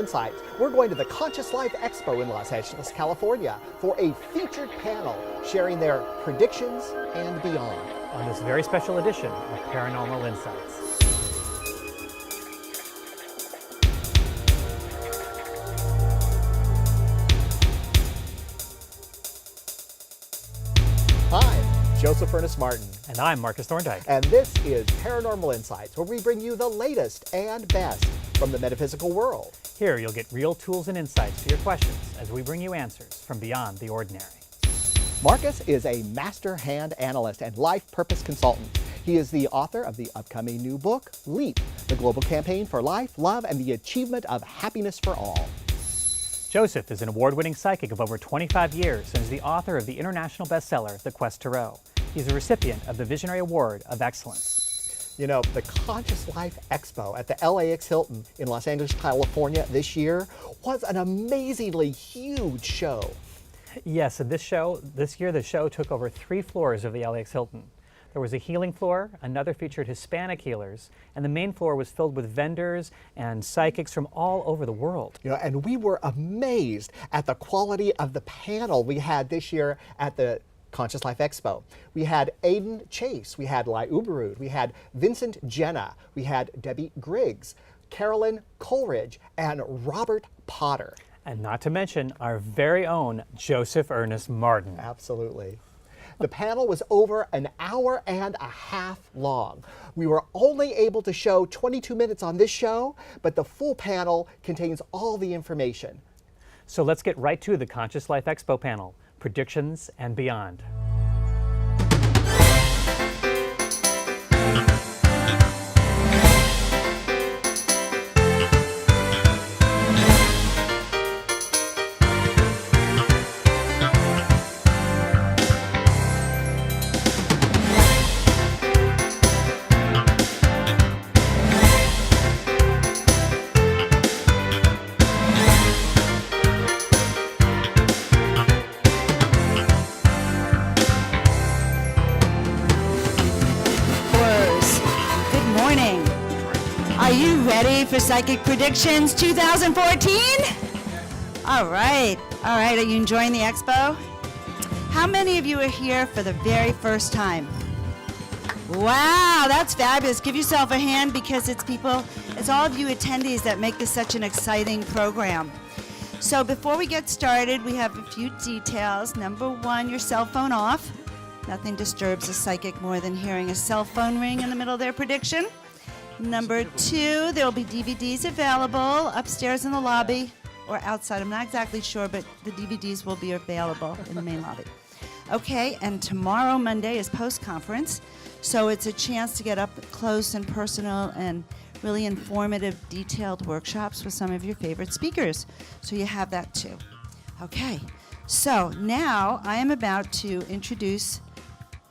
Insights. We're going to the Conscious Life Expo in Los Angeles, California for a featured panel sharing their predictions and beyond. On this very special edition of Paranormal Insights. I'm Joseph Ernest Martins. And I'm Marcus Thorndike. And this is Paranormal Insights, where we bring you the latest and best from the metaphysical world. Here you'll get real tools and insights to your questions as we bring you answers from beyond the ordinary. Marcus is a master hand analyst and life purpose consultant. He is the author of the upcoming new book, Leap, the global campaign for life, love, and the achievement of happiness for all. Joseph is an award-winning psychic of over 25 years and is the author of the international bestseller, The Quest to Row. He's a recipient of the Visionary Award of Excellence. You know, the Conscious Life Expo at the LAX Hilton in Los Angeles, California this year was an amazingly huge show. Yes, and this year the show took over 3 floors of the LAX Hilton. There was a healing floor, another featured Hispanic healers, and the main floor was filled with vendors and psychics from all over the world. You know, and we were amazed at the quality of the panel we had this year at the Conscious Life Expo. We had Aiden Chase, we had Lai Ubberud, we had Vincent Genna, we had Debbie Griggs, Carolyn Coleridge, and Robert Potter. And not to mention our very own Joseph Ernest Martins. Absolutely. The panel was over an hour and a half long. We were only able to show 22 minutes on this show, but the full panel contains all the information. So let's get right to the Conscious Life Expo panel, Predictions and Beyond. For Psychic Predictions 2014? All right. Are you enjoying the expo? How many of you are here for the very first time? Wow, that's fabulous. Give yourself a hand because it's all of you attendees that make this such an exciting program. So before we get started, we have a few details. Number 1, your cell phone off. Nothing disturbs a psychic more than hearing a cell phone ring in the middle of their prediction. Number 2, there will be DVDs available upstairs in the lobby or outside. I'm not exactly sure, but the DVDs will be available in the main lobby. Okay, and tomorrow, Monday, is post-conference, so it's a chance to get up close and personal and really informative, detailed workshops with some of your favorite speakers. So you have that too. Okay, so now I am about to introduce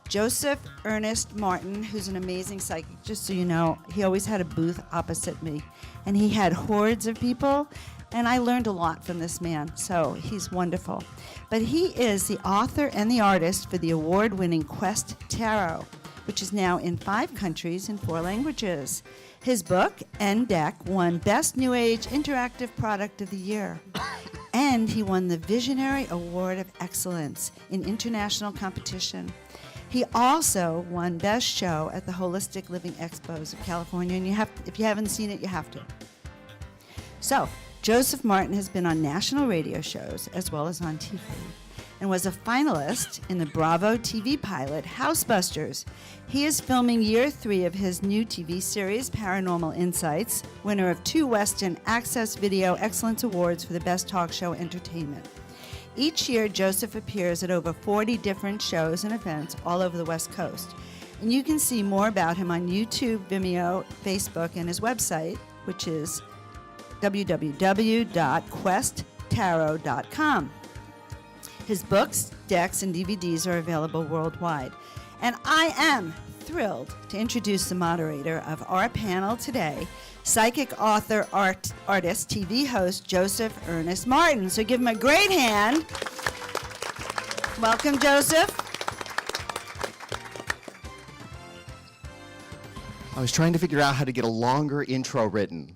Joseph Ernest Martins, who's an amazing psychic. Just so you know, he always had a booth opposite me, and he had hordes of people, and I learned a lot from this man, so he's wonderful. But he is the author and the artist for the award-winning Quest Tarot, which is now in 5 countries in 4 languages. His book, End Deck, won Best New Age Interactive Product of the Year, and he won the Visionary Award of Excellence in international competition. He also won Best Show at the Holistic Living Expos of California, and if you haven't seen it, you have to. So, Joseph Martins has been on national radio shows as well as on TV, and was a finalist in the Bravo TV pilot Housebusters. He is filming year 3 of his new TV series, Paranormal Insights, winner of 2 Western Access Video Excellence Awards for the Best Talk Show Entertainment. Each year, Joseph appears at over 40 different shows and events all over the West Coast. And you can see more about him on YouTube, Vimeo, Facebook, and his website, which is www.questtarot.com. His books, decks, and DVDs are available worldwide. And I am thrilled to introduce the moderator of our panel today, psychic author, artist, TV host, Joseph Ernest Martins. So give him a great hand. Welcome, Joseph. I was trying to figure out how to get a longer intro written.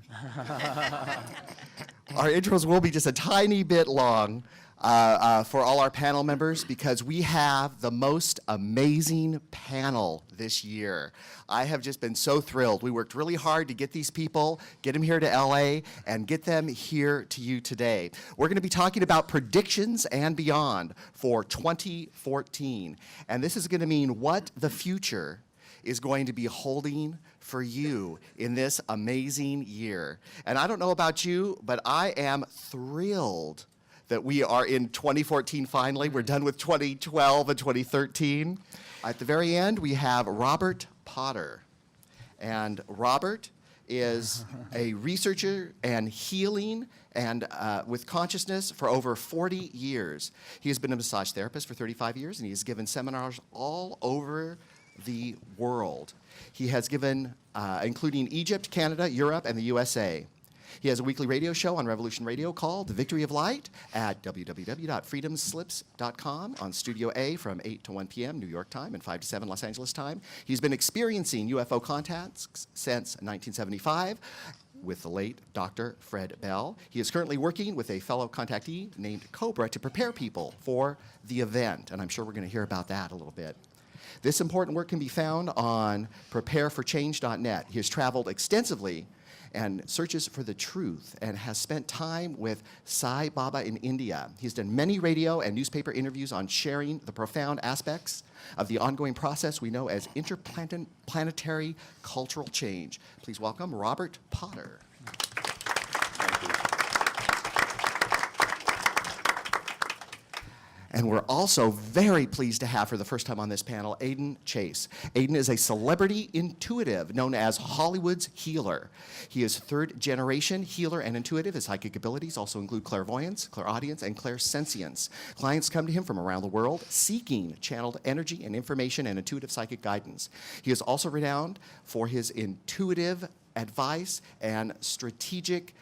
Our intros will be just a tiny bit long for all our panel members because we have the most amazing panel this year. I have just been so thrilled. We worked really hard to get these people, get them here to LA, and get them here to you today. We're going to be talking about predictions and beyond for 2014. And this is going to mean what the future is going to be holding for you in this amazing year. And I don't know about you, but I am thrilled that we are in 2014 finally. We're done with 2012 and 2013. At the very end, we have Robert Potter. And Robert is a researcher and healing and with consciousness for over 40 years. He has been a massage therapist for 35 years, and he has given seminars all over the world. He has given, including Egypt, Canada, Europe, and the USA. He has a weekly radio show on Revolution Radio called The Victory of Light at www.freedomslips.com on Studio A from 8 to 1 p.m. New York time and 5 to 7 Los Angeles time. He's been experiencing UFO contacts since 1975 with the late Dr. Fred Bell. He is currently working with a fellow contactee named Cobra to prepare people for the event, and I'm sure we're going to hear about that a little bit. This important work can be found on prepareforchange.net. He has traveled extensively and searches for the truth and has spent time with Sai Baba in India. He's done many radio and newspaper interviews on sharing the profound aspects of the ongoing process we know as interplanetary cultural change. Please welcome Robert Potter. And we're also very pleased to have for the first time on this panel, Aiden Chase. Aiden is a celebrity intuitive known as Hollywood's healer. He is third-generation healer and intuitive. His psychic abilities also include clairvoyance, clairaudience, and clairsentience. Clients come to him from around the world seeking channeled energy and information and intuitive psychic guidance. He is also renowned for his intuitive advice and strategic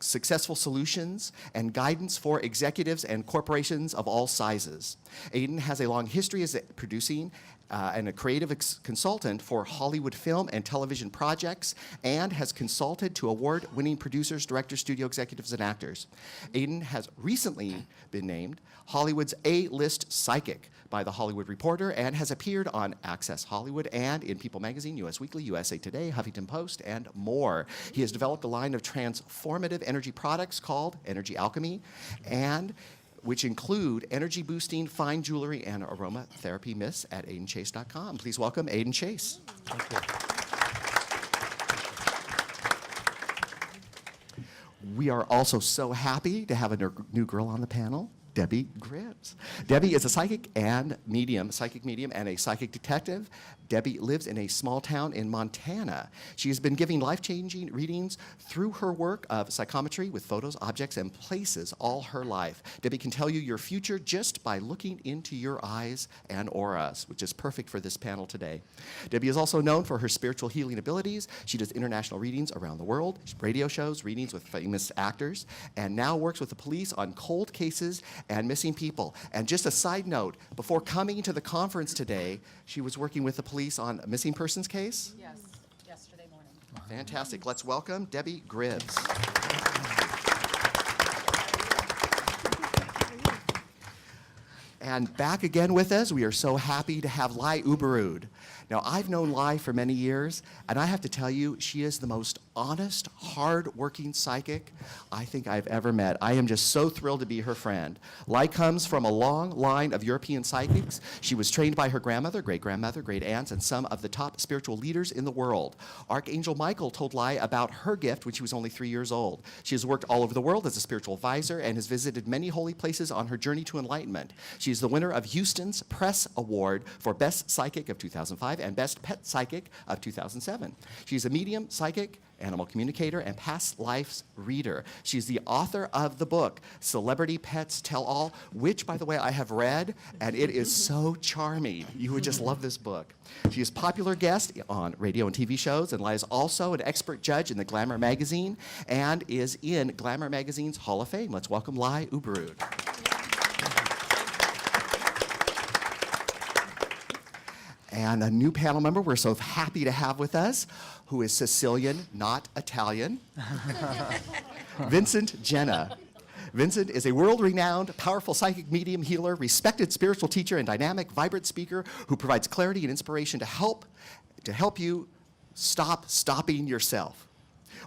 successful solutions and guidance for executives and corporations of all sizes. Aiden has a long history as producing and a creative consultant for Hollywood film and television projects and has consulted to award-winning producers, directors, studio executives, and actors. Aiden has recently been named Hollywood's A-list psychic by The Hollywood Reporter and has appeared on Access Hollywood and in People Magazine, US Weekly, USA Today, Huffington Post, and more. He has developed a line of transformative energy products called Energy Alchemy, and which include energy-boosting fine jewelry and aromatherapy mists at aidenchase.com. Please welcome Aiden Chase. Thank you. We are also so happy to have a new girl on the panel, Debbie Griggs. Debbie is a psychic medium, and a psychic detective. Debbie lives in a small town in Montana. She has been giving life-changing readings through her work of psychometry with photos, objects, and places all her life. Debbie can tell you your future just by looking into your eyes and auras, which is perfect for this panel today. Debbie is also known for her spiritual healing abilities. She does international readings around the world, radio shows, readings with famous actors, and now works with the police on cold cases and missing people. And just a side note, before coming to the conference today, she was working with the police on a missing persons case? Yes, yesterday morning. Fantastic. Let's welcome Debbie Griggs. And back again with us, we are so happy to have Lai Ubberud. Now, I've known Lai for many years, and I have to tell you, she is the most honest, hard-working psychic I think I've ever met. I am just so thrilled to be her friend. Lai comes from a long line of European psychics. She was trained by her grandmother, great-grandmother, great-aunts, and some of the top spiritual leaders in the world. Archangel Michael told Lai about her gift when she was only 3 years old. She has worked all over the world as a spiritual advisor and has visited many holy places on her journey to enlightenment. She is the winner of Houston's Press Award for Best Psychic of 2005 and Best Pet Psychic of 2007. She's a medium, psychic, animal communicator, and past lives reader. She's the author of the book, Celebrity Pets Tell All, which, by the way, I have read, and it is so charming. You would just love this book. She is a popular guest on radio and TV shows, and Lai is also an expert judge in the Glamour magazine and is in Glamour magazine's Hall of Fame. Let's welcome Lai Ubberud. And a new panel member we're so happy to have with us, who is Sicilian, not Italian. Vincent Genna. Vincent is a world-renowned, powerful psychic medium healer, respected spiritual teacher, and dynamic, vibrant speaker who provides clarity and inspiration to help you stop stopping yourself.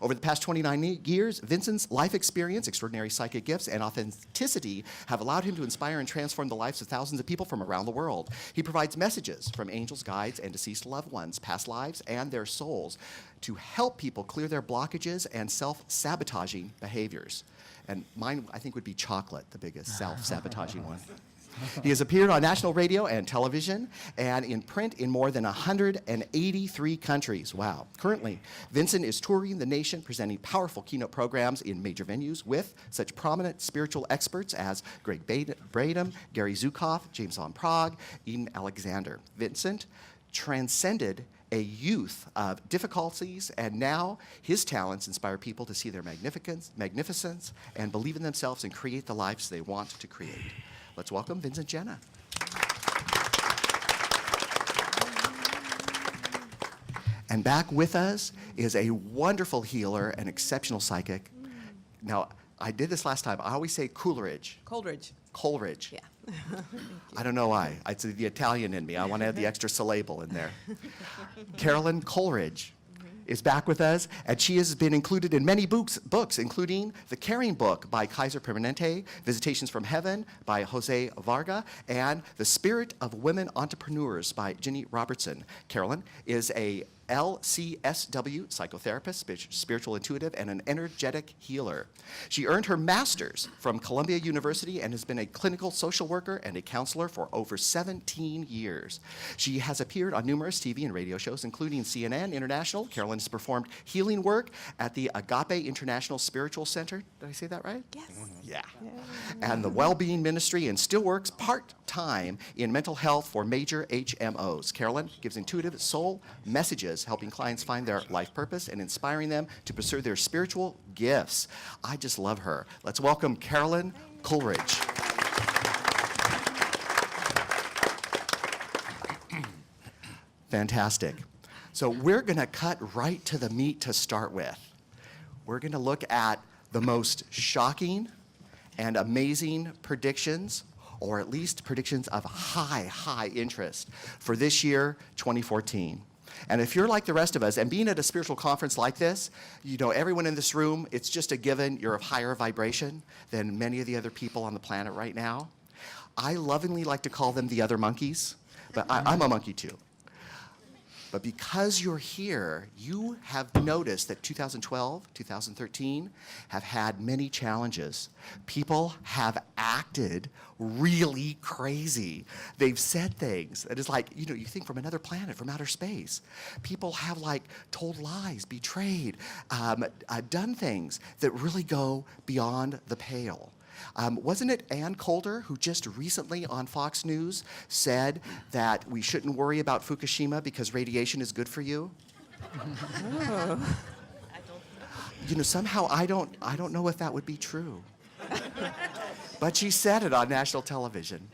Over the past 29 years, Vincent's life experience, extraordinary psychic gifts, and authenticity have allowed him to inspire and transform the lives of thousands of people from around the world. He provides messages from angels, guides, and deceased loved ones, past lives, and their souls to help people clear their blockages and self-sabotaging behaviors. And mine, I think, would be chocolate, the biggest self-sabotaging one. He has appeared on national radio and television and in print in more than 183 countries. Wow. Currently, Vincent is touring the nation presenting powerful keynote programs in major venues with such prominent spiritual experts as Greg Bradham, Gary Zukav, James Von Prague, Eden Alexander. Vincent transcended a youth of difficulties, and now his talents inspire people to see their magnificence and believe in themselves and create the lives they want to create. Let's welcome Vincent Genna. And back with us is a wonderful healer and exceptional psychic. Now, I did this last time. I always say Coleridge. Coleridge. Yeah. I don't know why. It's the Italian in me. I want to add the extra syllable in there. Carolyn Coleridge is back with us, and she has been included in many books, including The Caring Book by Kaiser Permanente, Visitations from Heaven by Jose Varga, and The Spirit of Women Entrepreneurs by Ginny Robertson. Carolyn is a LCSW psychotherapist, spiritual intuitive, and an energetic healer. She earned her master's from Columbia University and has been a clinical social worker and a counselor for over 17 years. She has appeared on numerous TV and radio shows, including CNN International. Carolyn has performed healing work at the Agape International Spiritual Center. Did I say that right? Yes. Yeah. And the Wellbeing Ministry, and still works part-time in mental health for major HMOs. Carolyn gives intuitive soul messages, helping clients find their life purpose and inspiring them to pursue their spiritual gifts. I just love her. Let's welcome Carolyn Coleridge. Fantastic. So we're going to cut right to the meat to start with. We're going to look at the most shocking and amazing predictions, or at least predictions of high interest for this year, 2014. And if you're like the rest of us, and being at a spiritual conference like this, you know, everyone in this room, it's just a given, you're of higher vibration than many of the other people on the planet right now. I lovingly like to call them the other monkeys, but I'm a monkey too. But because you're here, you have noticed that 2012, 2013 have had many challenges. People have acted really crazy. They've said things that is like, you know, you think from another planet, from outer space. People have like told lies, betrayed, done things that really go beyond the pale. Wasn't it Ann Coulter who just recently on Fox News said that we shouldn't worry about Fukushima because radiation is good for you? You know, somehow I don't know if that would be true. But she said it on national television.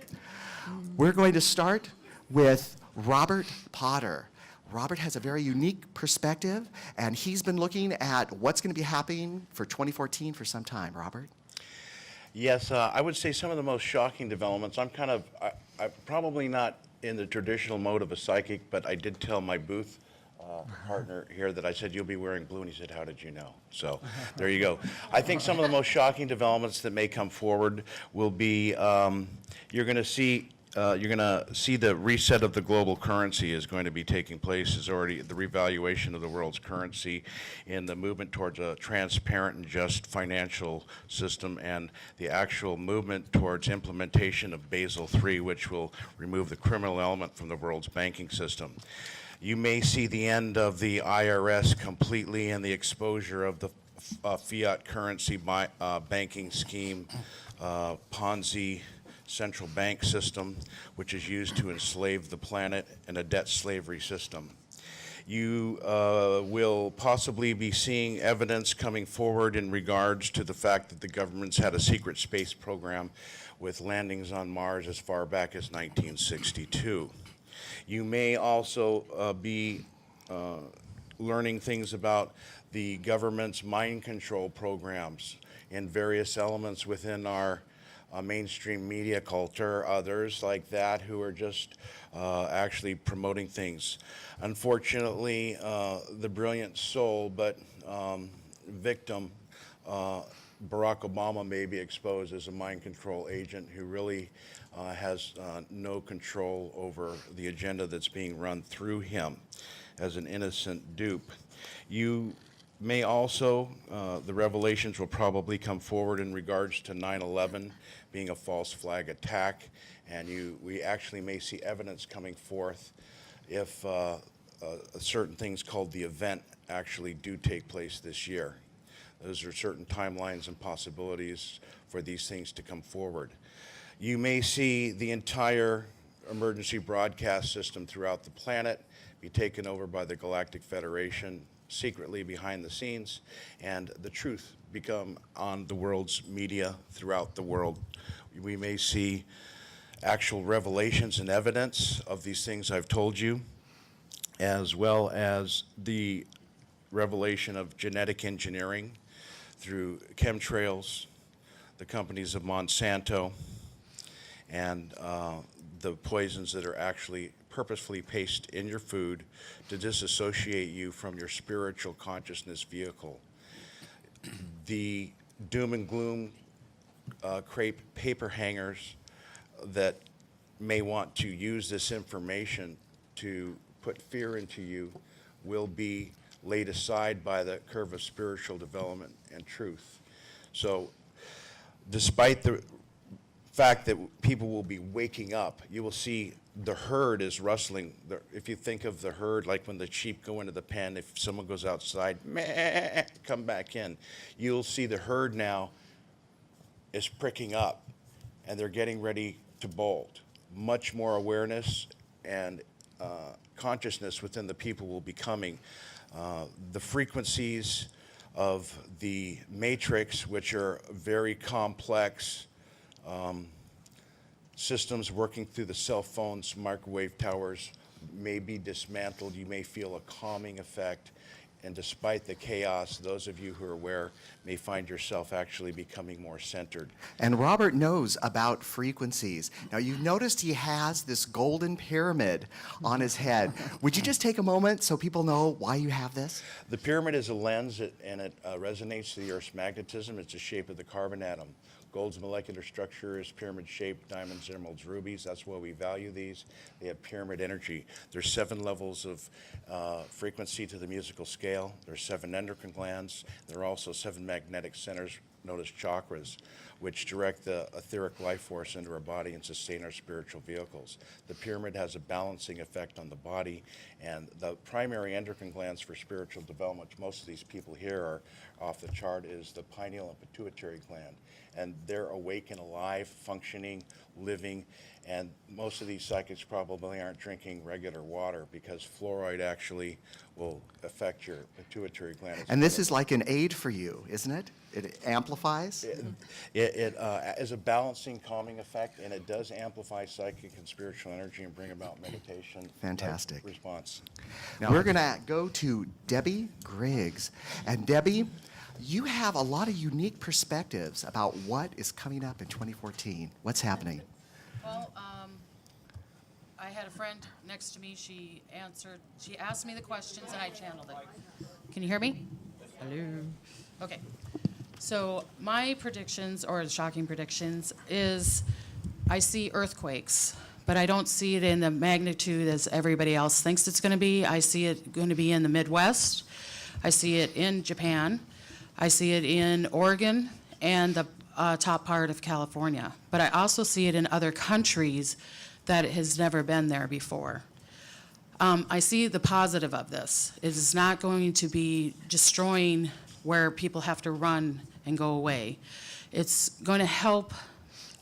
We're going to start with Robert Potter. Robert has a very unique perspective, and he's been looking at what's going to be happening for 2014 for some time. Robert? Yes, I would say some of the most shocking developments. I'm probably not in the traditional mode of a psychic, but I did tell my booth partner here that I said, you'll be wearing blue, and he said, how did you know? So there you go. I think some of the most shocking developments that may come forward will be, you're going to see the reset of the global currency is going to be taking place. Is already the revaluation of the world's currency in the movement towards a transparent and just financial system, and the actual movement towards implementation of Basel III, which will remove the criminal element from the world's banking system. You may see the end of the IRS completely and the exposure of the fiat currency banking scheme, Ponzi central bank system, which is used to enslave the planet in a debt slavery system. You will possibly be seeing evidence coming forward in regards to the fact that the government's had a secret space program with landings on Mars as far back as 1962. You may also be learning things about the government's mind control programs in various elements within our mainstream media culture, others like that who are just actually promoting things. Unfortunately, the brilliant soul but victim, Barack Obama, may be exposed as a mind control agent who really has no control over the agenda that's being run through him as an innocent dupe. You may also, the revelations will probably come forward in regards to 9/11 being a false flag attack, and we actually may see evidence coming forth if certain things called the event actually do take place this year. Those are certain timelines and possibilities for these things to come forward. You may see the entire emergency broadcast system throughout the planet be taken over by the Galactic Federation secretly behind the scenes, and the truth become on the world's media throughout the world. We may see actual revelations and evidence of these things I've told you, as well as the revelation of genetic engineering through chemtrails, the companies of Monsanto, and the poisons that are actually purposefully placed in your food to disassociate you from your spiritual consciousness vehicle. The doom and gloom crepe paper hangers that may want to use this information to put fear into you will be laid aside by the curve of spiritual development and truth. So despite the fact that people will be waking up, you will see the herd is rustling. If you think of the herd, like when the sheep go into the pen, if someone goes outside, meh, come back in, you'll see the herd now is pricking up, and they're getting ready to bolt. Much more awareness and consciousness within the people will be coming. The frequencies of the matrix, which are very complex systems working through the cell phones, microwave towers, may be dismantled. You may feel a calming effect. And despite the chaos, those of you who are aware may find yourself actually becoming more centered. And Robert knows about frequencies. Now, you've noticed he has this golden pyramid on his head. Would you just take a moment so people know why you have this? The pyramid is a lens, and it resonates to the Earth's magnetism. It's the shape of the carbon atom. Gold's molecular structure is pyramid-shaped, diamonds, emeralds, rubies. That's why we value these. They have pyramid energy. There's 7 levels of frequency to the musical scale. There's 7 endocrine glands. There are also 7 magnetic centers known as chakras, which direct the etheric life force into our body and sustain our spiritual vehicles. The pyramid has a balancing effect on the body, and the primary endocrine glands for spiritual development, which most of these people here are off the chart, is the pineal and pituitary gland. And they're awake and alive, functioning, living, and most of these psychics probably aren't drinking regular water because fluoride actually will affect your pituitary gland. And this is like an aid for you, isn't it? It amplifies? It is a balancing, calming effect, and it does amplify psychic and spiritual energy and bring about meditation. Fantastic. Response. Now, we're going to go to Debbie Griggs. And Debbie, you have a lot of unique perspectives about what is coming up in 2014. What's happening? Well, I had a friend next to me. She asked me the questions and I channeled it. Can you hear me? Hello. Okay. So my predictions, or shocking predictions, is I see earthquakes, but I don't see it in the magnitude as everybody else thinks it's going to be. I see it going to be in the Midwest. I see it in Japan. I see it in Oregon and the top part of California. But I also see it in other countries that has never been there before. I see the positive of this. It is not going to be destroying where people have to run and go away. It's going to help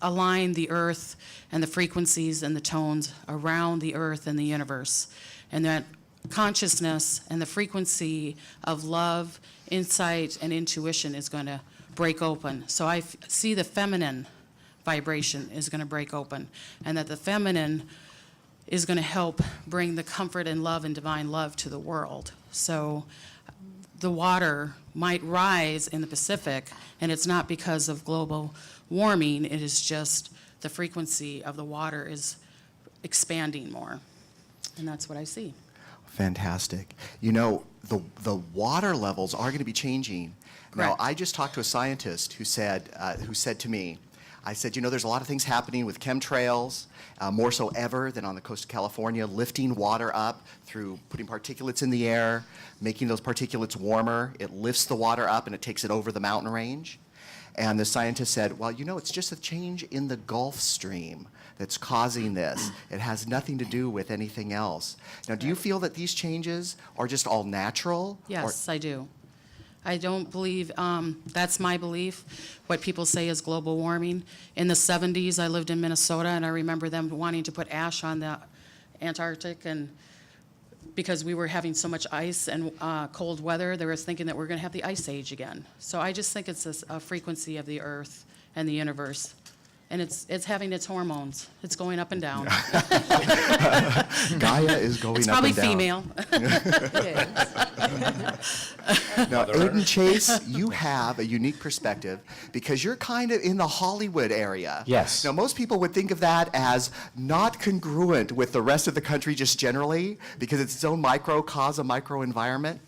align the earth and the frequencies and the tones around the earth and the universe. And that consciousness and the frequency of love, insight, and intuition is going to break open. So I see the feminine vibration is going to break open, and that the feminine is going to help bring the comfort and love and divine love to the world. So the water might rise in the Pacific, and it's not because of global warming, it is just the frequency of the water is expanding more. And that's what I see. Fantastic. You know, the water levels are going to be changing. Now, Correct. I just talked to a scientist who said to me, I said, you know, there's a lot of things happening with chemtrails, more so ever than on the coast of California, lifting water up through putting particulates in the air, making those particulates warmer. It lifts the water up and it takes it over the mountain range. And the scientist said, well, you know, it's just a change in the Gulf Stream that's causing this. It has nothing to do with anything else. Now, do you feel that these changes are just all natural? Yes, I do. I don't believe, that's my belief. What people say is global warming. In the 70s, I lived in Minnesota, and I remember them wanting to put ash on the Antarctic, and because we were having so much ice and cold weather, they were thinking that we're going to have the ice age again. So I just think it's a frequency of the Earth and the universe. And it's having its hormones. It's going up and down. Gaia is going It's up probably and down. female. Now, Aiden Chase, you have a unique perspective because you're kind of in the Hollywood area. Yes. Now, most people would think of that as not congruent with the rest of the country just generally because it's its own microcosm, microenvironment.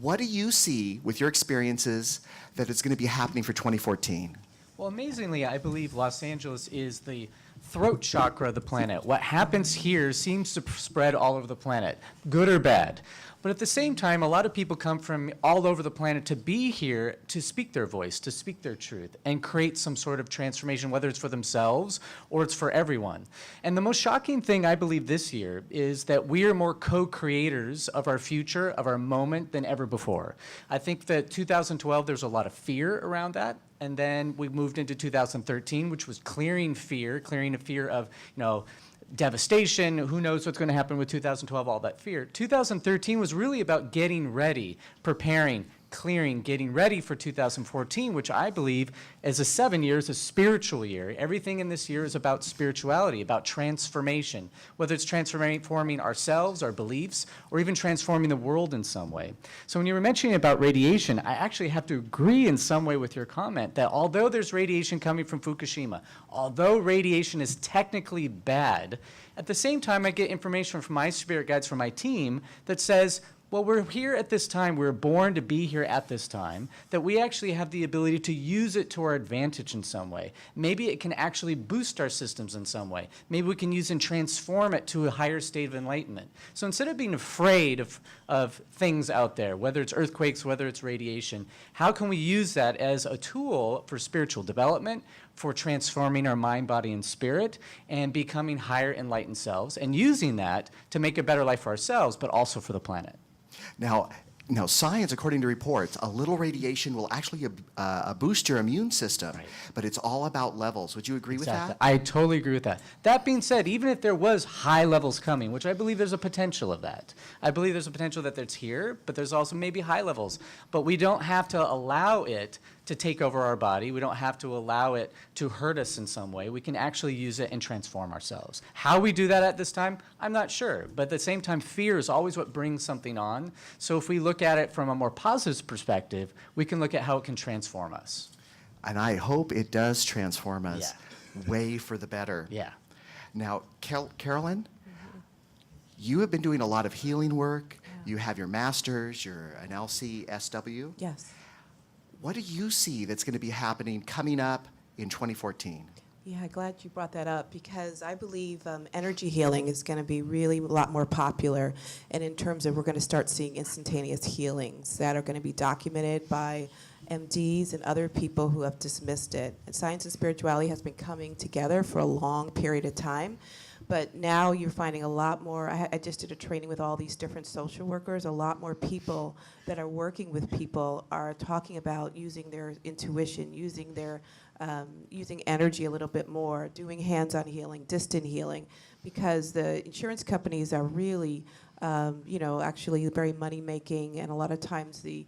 What do you see with your experiences that is going to be happening for 2014? Well, amazingly, I believe Los Angeles is the throat chakra of the planet. What happens here seems to spread all over the planet, good or bad. But at the same time, a lot of people come from all over the planet to be here to speak their voice, to speak their truth, and create some sort of transformation, whether it's for themselves or it's for everyone. And the most shocking thing I believe this year is that we are more co-creators of our future, of our moment, than ever before. I think that 2012, there's a lot of fear around that. And then we moved into 2013, which was clearing a fear of, devastation, who knows what's going to happen with 2012, all that fear. 2013 was really about getting ready, preparing, clearing, getting ready for 2014, which I believe is a 7 years, a spiritual year. Everything in this year is about spirituality, about transformation, whether it's transforming ourselves, our beliefs, or even transforming the world in some way. So when you were mentioning about radiation, I actually have to agree in some way with your comment that although there's radiation coming from Fukushima, although radiation is technically bad, at the same time I get information from my spirit guides from my team that says, well, we're here at this time, we're born to be here at this time, that we actually have the ability to use it to our advantage in some way. Maybe it can actually boost our systems in some way. Maybe we can use and transform it to a higher state of enlightenment. So instead of being afraid of things out there, whether it's earthquakes, whether it's radiation, how can we use that as a tool for spiritual development, for transforming our mind, body, and spirit, and becoming higher enlightened selves, and using that to make a better life for ourselves, but also for the planet? Now, science, according to reports, a little radiation will actually boost your immune system, Right. but it's all about levels. Would you agree with that? I totally agree with that. That being said, even if there was high levels coming, which I believe there's a potential of that. I believe there's a potential that it's here, but there's also maybe high levels. But we don't have to allow it to take over our body. We don't have to allow it to hurt us in some way. We can actually use it and transform ourselves. How we do that at this time, I'm not sure. But at the same time, fear is always what brings something on. So if we look at it from a more positive perspective, we can look at how it can transform us. And I hope it does transform us way for the better. Yeah. Now, Carolyn, you have been doing a lot of healing work. Yeah. You have your master's, you're an LCSW. Yes. What do you see that's going to be happening coming up in 2014? Yeah, glad you brought that up because I believe energy healing is going to be really a lot more popular. And in terms of we're going to start seeing instantaneous healings that are going to be documented by MDs and other people who have dismissed it. And science and spirituality has been coming together for a long period of time. But now you're finding a lot more. I just did a training with all these different social workers. A lot more people that are working with people are talking about using their intuition, using their using energy a little bit more, doing hands-on healing, distant healing, because the insurance companies are really, actually very money-making, and a lot of times the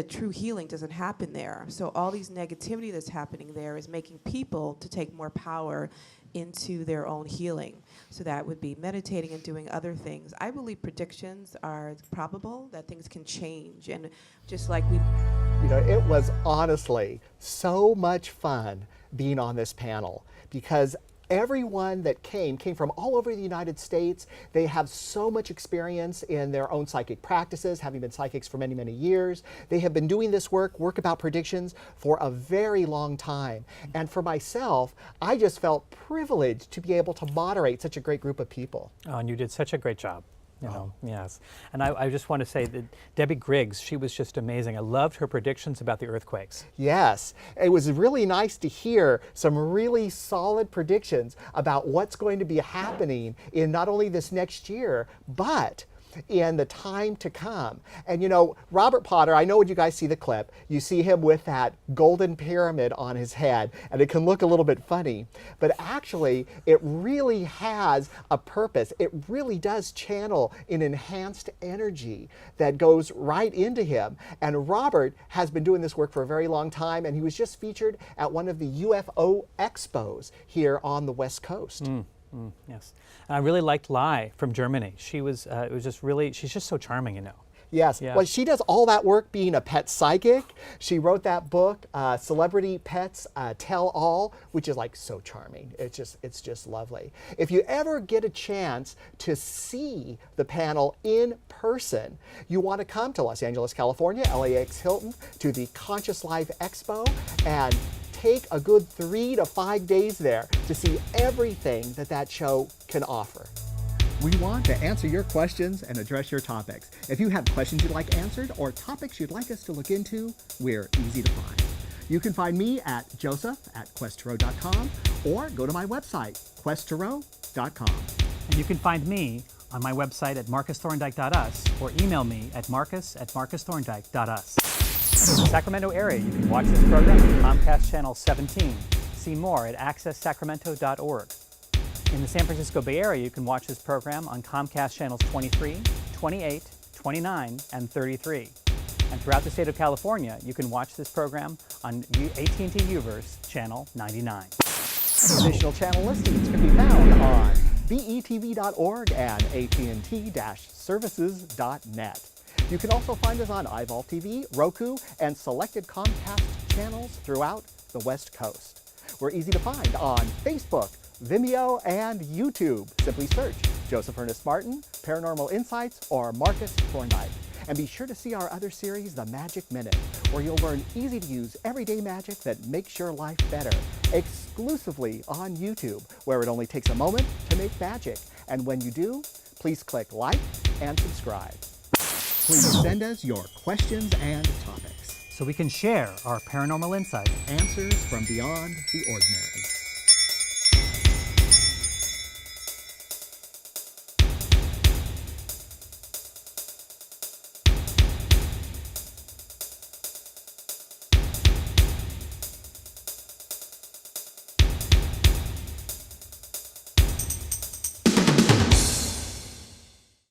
true healing doesn't happen there. So all these negativity that's happening there is making people to take more power into their own healing. So that would be meditating and doing other things. I believe predictions are probable, that things can change. And just like we You know, it was honestly so much fun being on this panel because everyone that came from all over the United States. They have so much experience in their own psychic practices, having been psychics for many, many years. They have been doing this work about predictions, for a very long time. And for myself, I just felt privileged to be able to moderate such a great group of people. Oh, and you did such a great job. You know, yes. And I just want to say that Debbie Griggs, she was just amazing. I loved her predictions about the earthquakes. Yes, it was really nice to hear some really solid predictions about what's going to be happening in not only this next year, but in the time to come. And you know, Robert Potter, I know when you guys see the clip, you see him with that golden pyramid on his head, and it can look a little bit funny, but actually it really has a purpose. It really does channel an enhanced energy that goes right into him. And Robert has been doing this work for a very long time, and he was just featured at one of the UFO expos here on the West Coast. Yes. And I really liked Lai from Germany. She was, it was just really, she's just so charming, you know. Yes. Yeah. Well, she does all that work being a pet psychic. She wrote that book, Celebrity Pets Tell All, which is like so charming. It's just lovely. If you ever get a chance to see the panel in person, you want to come to Los Angeles, California, LAX Hilton, to the Conscious Life Expo, and take a good 3 to 5 days there to see everything that show can offer. We want to answer your questions and address your topics. If you have questions you'd like answered or topics you'd like us to look into, we're easy to find. You can find me at joseph@questtarot.com or go to my website, questtarot.com. And you can find me on my website at marcusthorndike.us or email me at marcus@marcusthorndike.us. In the Sacramento area, you can watch this program on Comcast Channel 17. See more at accesssacramento.org. In the San Francisco Bay Area, you can watch this program on Comcast Channels 23, 28, 29, and 33. And throughout the state of California, you can watch this program on AT&T Uverse Channel 99. Additional channel listings can be found on betv.org and AT&T-services.net. You can also find us on iVault TV, Roku, and selected Comcast channels throughout the West Coast. We're easy to find on Facebook, Vimeo, and YouTube. Simply search Joseph Ernest Martin, Paranormal Insights, or Marcus Thorndike. And be sure to see our other series, The Magic Minute, where you'll learn easy-to-use everyday magic that makes your life better, exclusively on YouTube, where it only takes a moment to make magic. And when you do, please click like and subscribe. Please send us your questions and topics. So we can share our paranormal insights. Answers from beyond the ordinary.